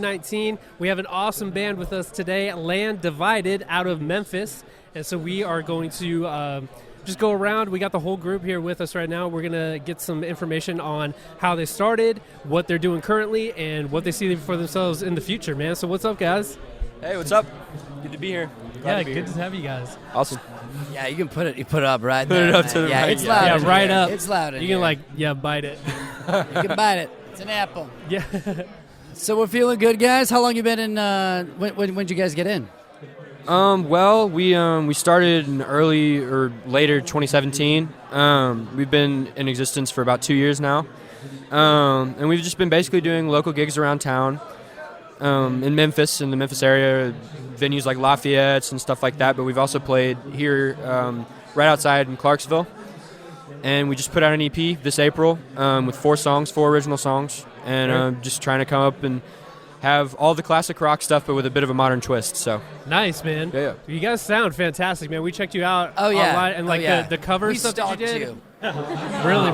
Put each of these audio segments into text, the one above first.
2019. We have an awesome band with us today, Land Divided, out of Memphis. And so we are going to just go around. We got the whole group here with us right now. We're going to get some information on how they started, what they're doing currently, and what they see for themselves in the future, man. So what's up, guys? Hey, what's up? Good to be here. Good to have you guys. Awesome. Yeah, you can put it up right Put there. it up to the yeah, right. It's loud. Yeah, right up. It's loud. You can bite it. You can bite it. It's an apple. Yeah. So we're feeling good, guys. How long you been in? When did you guys get in? Well, we started in early or later 2017. We've been in existence for about 2 years now, and we've just been basically doing local gigs around town, in Memphis, in the Memphis area, venues like Lafayette's and stuff like that. But we've also played here, right outside in Clarksville, and we just put out an EP this April with 4 original songs, and just trying to come up and have all the classic rock stuff, but with a bit of a modern twist. So nice, man. Yeah. You guys sound fantastic, man. We checked you out Oh yeah, online, and the cover we stuff that you stalked did. you.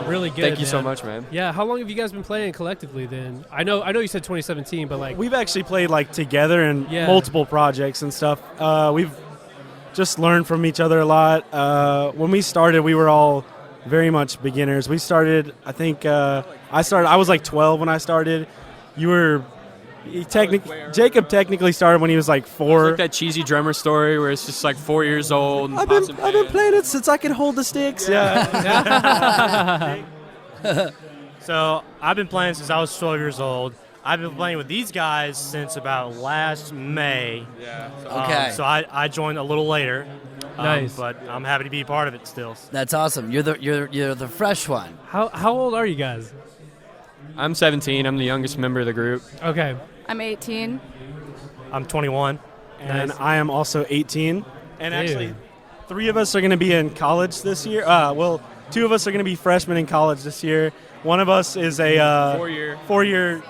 Really good. thank you so man. much, man. Yeah, how long have you guys been playing collectively then? I know you said 2017, but like We've actually played together in Yeah. multiple projects and stuff. We've just learned from each other a lot. When we started, we were all very much beginners. We started, I think, I was 12 when I started. Jacob technically started when he was 4. It's like that cheesy drummer story where it's just 4 years old. And I've been playing it since I could hold the sticks. Yeah. So I've been playing since I was 12 years old. I've been playing with these guys since about last May. Yeah. Okay. So I joined a little later. Nice. But I'm happy to be part of it still. That's awesome. You're the fresh one. how old are you guys? I'm 17. I'm the youngest member of the group. Okay. I'm 18. I'm 21. And Nice. I am also 18. And Dude. actually, 3 of us are going to be in college this year. 2 of us are going to be freshmen in college this year. One of us is a 4-year Senior.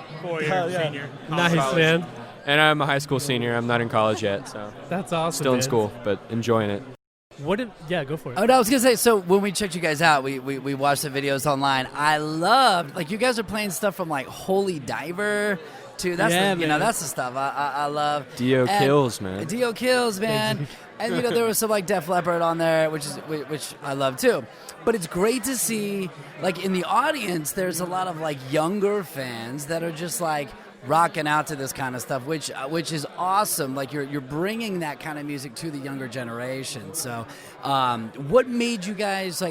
Nice, college. man. And I'm a high school senior. I'm not in college yet, so That's awesome. still in man. school, but enjoying it. Yeah, go for it. Oh no, I was gonna say. So when we checked you guys out, we watched the videos online. I loved you guys are playing stuff from Holy Diver to that's man. that's the stuff I love. Dio And- kills, man. Dio kills, man. And there was some Def Leppard on there, which I love too. But it's great to see in the audience, there's a lot of younger fans that are just rocking out to this kind of stuff, which is awesome. You're bringing that kind of music to the younger generation. So, what made you guys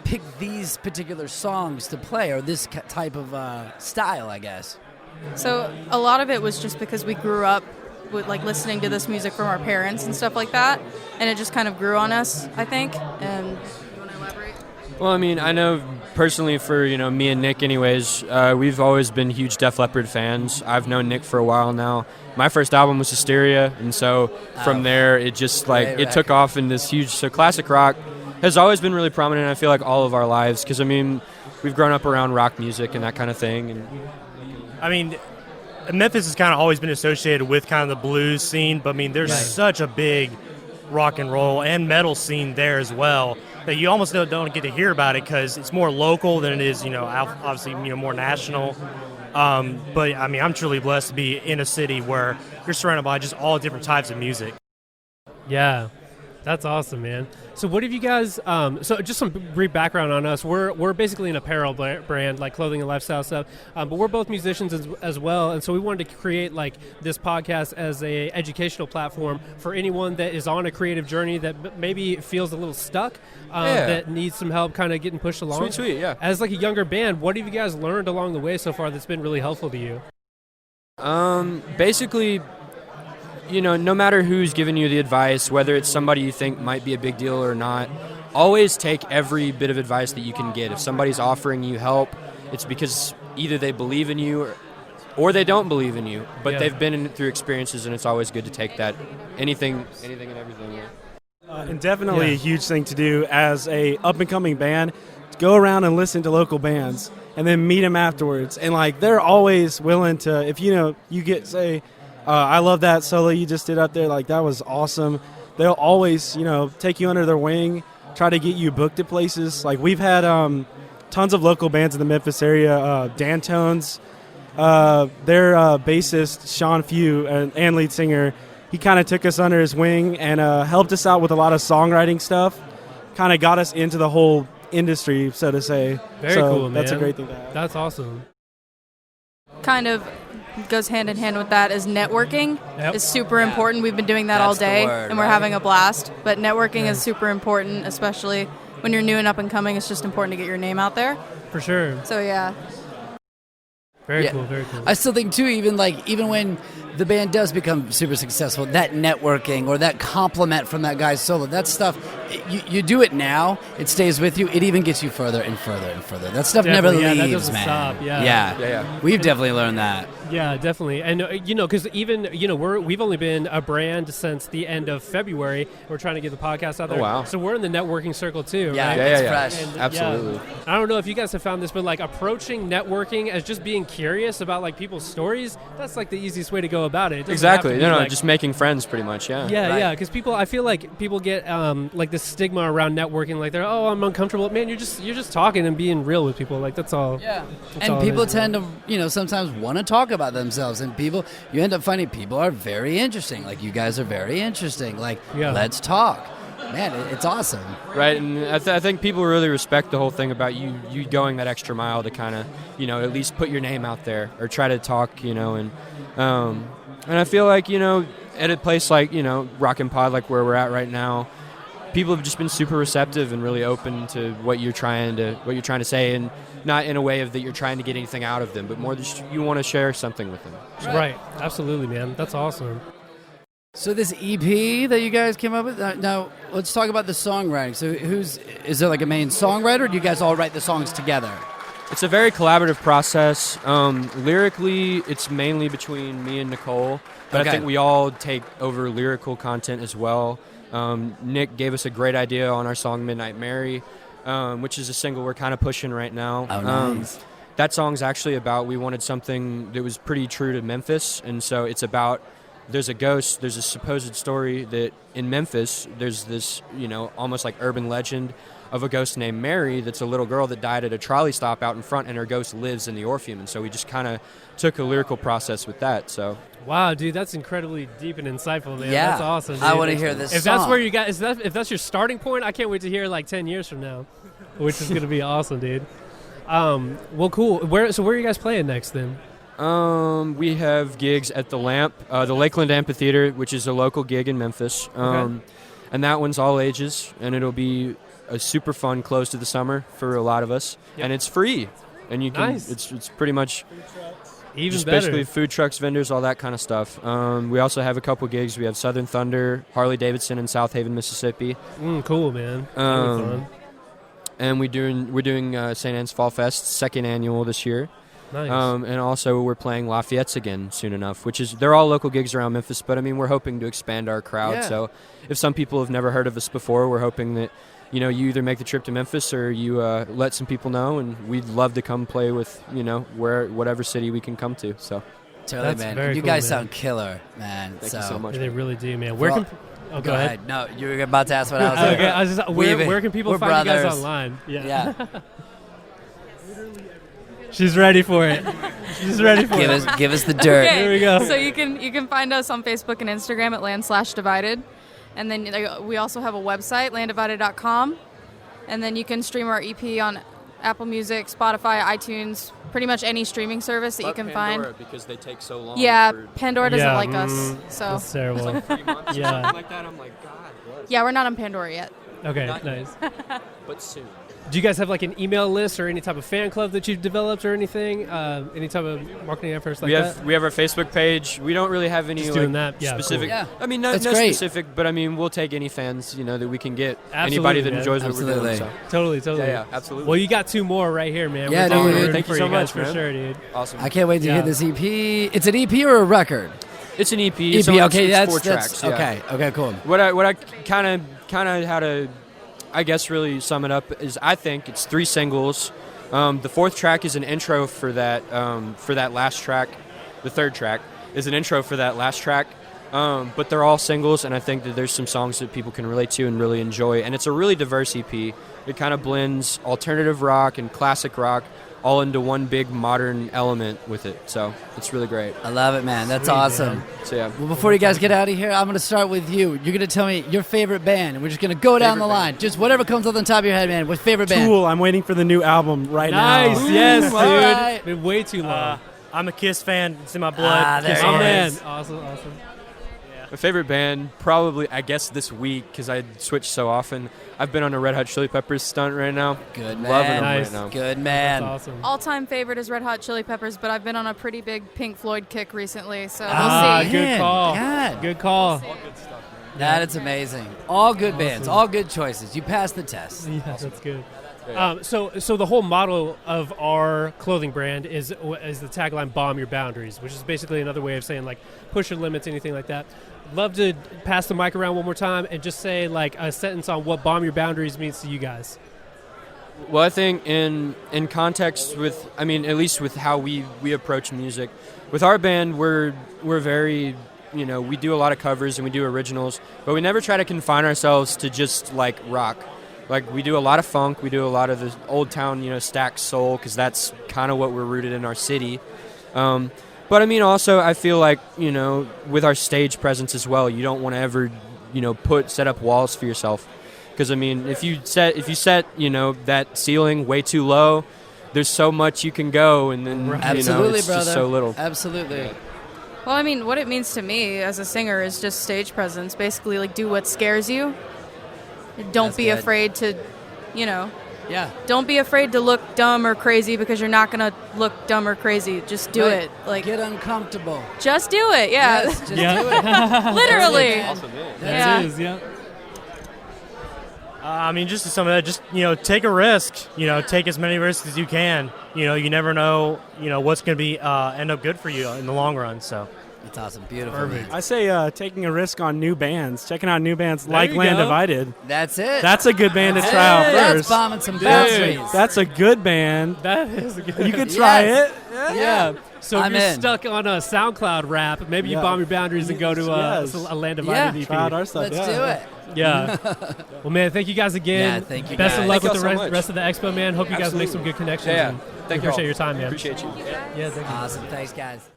pick these particular songs to play, or this type of style, I guess? So a lot of it was just because we grew up with listening to this music from our parents and stuff like that, and it just kind of grew on us, I think. And you want to elaborate? Well, I mean, I know personally for, me and Nick anyways, we've always been huge Def Leppard fans. I've known Nick for a while now. My first album was Hysteria, and so from there it just it took off in this huge, so classic rock has always been really prominent, I feel all of our lives, because I mean, we've grown up around rock music and that kind of thing. And I mean, Memphis has kind of always been associated with kind of the blues scene, but I mean, there's such a big rock and roll and metal scene there as well that you almost don't get to hear about it because it's more local than it is, obviously, more national. But I mean, I'm truly blessed to be in a city where you're surrounded by just all different types of music. Yeah, that's awesome, man. So what have you guys, so just some brief background on us. We're basically an apparel brand, clothing and lifestyle stuff, but we're both musicians as well, and so we wanted to create this podcast as a educational platform for anyone that is on a creative journey that maybe feels a little stuck, that needs some help kind of getting pushed along. Sweet, yeah. As a younger band, what have you guys learned along the way so far that's been really helpful to you? Basically, no matter who's giving you the advice, whether it's somebody you think might be a big deal or not, always take every bit of advice that you can get. If somebody's offering you help, it's because either they believe in you or they don't believe in you, but they've been through experiences, and it's always good to take that, anything and everything. And definitely a huge thing to do as a up-and-coming band, go around and listen to local bands and then meet them afterwards. And they're always willing to, if you get, say, I love that solo you just did up there. That was awesome. They'll always, take you under their wing, try to get you booked at places. We've had tons of local bands in the Memphis area. Dantones their bassist Sean Few and lead singer, he kind of took us under his wing and helped us out with a lot of songwriting stuff. Kind of got us into the whole industry, so to say. Very cool, man. That's a great thing to have. That's awesome. Kind of goes hand in hand with that is networking is super important. We've been doing that all That's the day, word, and we're right? having a blast. But networking is super important, especially when you're new and up and coming. It's just important to get your name out there. For sure. So yeah. Very Yeah. cool, very cool. I still think too, even when the band does become super successful, that networking or that compliment from that guy's solo, that stuff, you do it now, it stays with you. It even gets you further and further and further. That stuff never Definitely, leaves, that doesn't man. stop, yeah. Yeah. We've definitely learned that. Yeah, definitely. And, because even, we've only been a brand since the end of February. We're trying to get the podcast out there. Oh, wow. So we're in the networking circle, too, Yeah, right? it's Yeah. fresh. And, Absolutely. yeah. I don't know if you guys have found this, but, approaching networking as just being curious about, people's stories, that's, the easiest way to go about it. It doesn't have to Exactly. be, Just making friends, pretty much. Yeah. Yeah, Right. yeah, because I feel like people get this stigma around networking, they're, oh, I'm uncomfortable. Man, you're just talking and being real with people, that's all. Yeah, That's all and it people is. tend to, sometimes want to talk about themselves, and you end up finding people are very interesting. You guys are very interesting. Yeah. Let's talk. Man, it's awesome. Right, and I think people really respect the whole thing about you going that extra mile to kind of, at least put your name out there or try to talk, and I feel like, at a place like, Rockin' Pod, where we're at right now, people have just been super receptive and really open to what you're trying to say, and not in a way of that you're trying to get anything out of them, but more just you want to share something with them. Right. Absolutely, man. That's awesome. So this EP that you guys came up with, now let's talk about the songwriting. So is there a main songwriter, or do you guys all write the songs together? It's a very collaborative process. Lyrically, it's mainly between me and Nicole, but Okay. I think we all take over lyrical content as well. Nick gave us a great idea on our song Midnight Mary, which is a single we're kind of pushing right now. Oh, nice. That song's actually about, we wanted something that was pretty true to Memphis, and so it's about, there's a supposed story that in Memphis, there's this, almost urban legend of a ghost named Mary that's a little girl that died at a trolley stop out in front, and her ghost lives in the Orpheum, and so we just kind of took a lyrical process with that, so... Wow, dude, that's incredibly deep and insightful, man. Yeah. That's awesome, dude. I want to hear this If song. that's where you got, if that's your starting point, I can't wait to hear 10 years from now, which is gonna be awesome, dude. Well, cool. Where are you guys playing next then? We have gigs at the Lamp, the Lakeland Amphitheater, which is a local gig in Memphis. Okay. And that one's all ages, and it'll be a super fun close to the summer for a lot of us. Yep. And it's free. And you can, Nice. it's pretty much Even just better. basically food trucks, vendors, all that kind of stuff. We also have a couple gigs. We have Southern Thunder, Harley Davidson in South Haven, Mississippi. Cool, man. That'll be fun. And we're doing St. Anne's Fall Fest, second annual this year. Nice. And also we're playing Lafayette's again soon enough, they're all local gigs around Memphis, but we're hoping to expand our crowd. Yeah. So if some people have never heard of us before, we're hoping that, you either make the trip to Memphis or you let some people know, and we'd love to come play with, whatever city we can come to. So Totally, That's man. very You cool, guys man. sound killer, man. thank you so much. They really do, man. Where Well, can? Oh, go ahead. No, you were about to ask what I was Okay, I was just, where can people we're find you guys brothers. online? Yeah. She's ready for it. She's ready for give it. us the dirt. Okay, Here we go. So you can find us on Facebook and Instagram at land/divided, and then we also have a website, landdivided.com, and then you can stream our EP on Apple Music, Spotify, iTunes, pretty much any streaming service that you can find. because they take so long. Yeah, Pandora doesn't Yeah, like us, so That's terrible. 3 months Yeah. something like that. I'm like, God bless. yeah, we're not on Pandora yet. Okay, nice. But soon. Do you guys have an email list or any type of fan club that you've developed or anything? Any type of marketing efforts like we have that? we have our Facebook page. We don't really have any Just doing that? Yeah, specific. cool. Yeah. I mean, no That's great. specific, but we'll take any fans that we can get. Absolutely, Anybody that man. enjoys what we're Absolutely. doing. Totally. Yeah, absolutely. Well, you got 2 more right here, man. Yeah, We're totally dude. rooting Thank you for so guys much, for man. sure, dude. Awesome. I can't wait to Yeah. hear this EP. It's an EP or a record? It's an EP. EP. So it's, Okay, it's that's 4 tracks. Yeah. okay. Okay, cool. What I kind of how to, I guess, really sum it up is I think it's 3 singles. The 4th track is an intro for that last track. The 3rd track is an intro for that last track. But they're all singles, and I think that there's some songs that people can relate to and really enjoy. And it's a really diverse EP. It kind of blends alternative rock and classic rock, all into one big modern element with it. So it's really great. I love it, man. That's awesome. So yeah. Well, before you guys get out of here, I'm going to start with you. You're going to tell me your favorite band, and we're just going to go down the line. Just whatever comes off the top of your head, man. What's favorite band? Tool. I'm waiting for the new album right Nice, now. yes, dude. All right. Been way too long. I'm a Kiss fan. It's in my blood. there Kiss he Oh is. man, always. awesome. My favorite band, probably, I guess, this week, because I switch so often. I've been on a Red Hot Chili Peppers stunt right now. Good man. Loving them Nice. right now. Good That's man. awesome. All-time favorite is Red Hot Chili Peppers, but I've been on a pretty big Pink Floyd kick recently, so we'll Ah, see. good Man, call. God. Good call. That is amazing. All good bands. All good choices. You passed the test. Yeah, that's good. So the whole model of our clothing brand is the tagline "Bomb Your Boundaries," which is basically another way of saying like push your limits, anything like that. Love to pass the mic around one more time and just say like a sentence on what "Bomb Your Boundaries" means to you guys. Well, I think in context with, I mean, at least with how we approach music, with our band, we're very, we do a lot of covers and we do originals, but we never try to confine ourselves to just like rock. Like we do a lot of funk, we do a lot of the old town, stack soul, because that's kind of what we're rooted in our city. But I mean, also I feel like with our stage presence as well, you don't want to ever set up walls for yourself. Because I mean, if you set that ceiling way too low, there's so much you can go, and then Absolutely, it's brother. just so little. Absolutely. Well, I mean, what it means to me as a singer is just stage presence. Basically, like do what scares you. Don't That's be good. afraid to, Yeah. don't be afraid to look dumb or crazy because you're not gonna look dumb or crazy. Just do Right. it. Like, Get uncomfortable. just do it. Yeah, Yes, just Yeah. do it. literally. That Yeah. is, yeah. I mean, just to sum it up, just take a risk. Take as many risks as you can. You never know. What's going to be end up good for you in the long run. So. It's awesome. Beautiful. Perfect. Man. I say taking a risk on new bands, checking out new bands like you Land go. Divided. That's it. That's a good band to try out That's first. bombing some boundaries. That's a good band. That is a good. You could try Yes. it. Yeah. So if I'm you're in. stuck on a SoundCloud rap, maybe you Yeah. bomb your boundaries and go to Yes. a Land Yeah. Divided EP. Try out our stuff. Let's yeah. do it. Yeah. Well, man, thank you guys again. Yeah, thank you, Best guys. of luck Thank with y'all the so much. rest of the expo, man. Hope you guys make some Absolutely. good connections. Yeah. and Thank we you. appreciate your time, man. Appreciate you. Yeah, thank you. Awesome. Thanks, guys.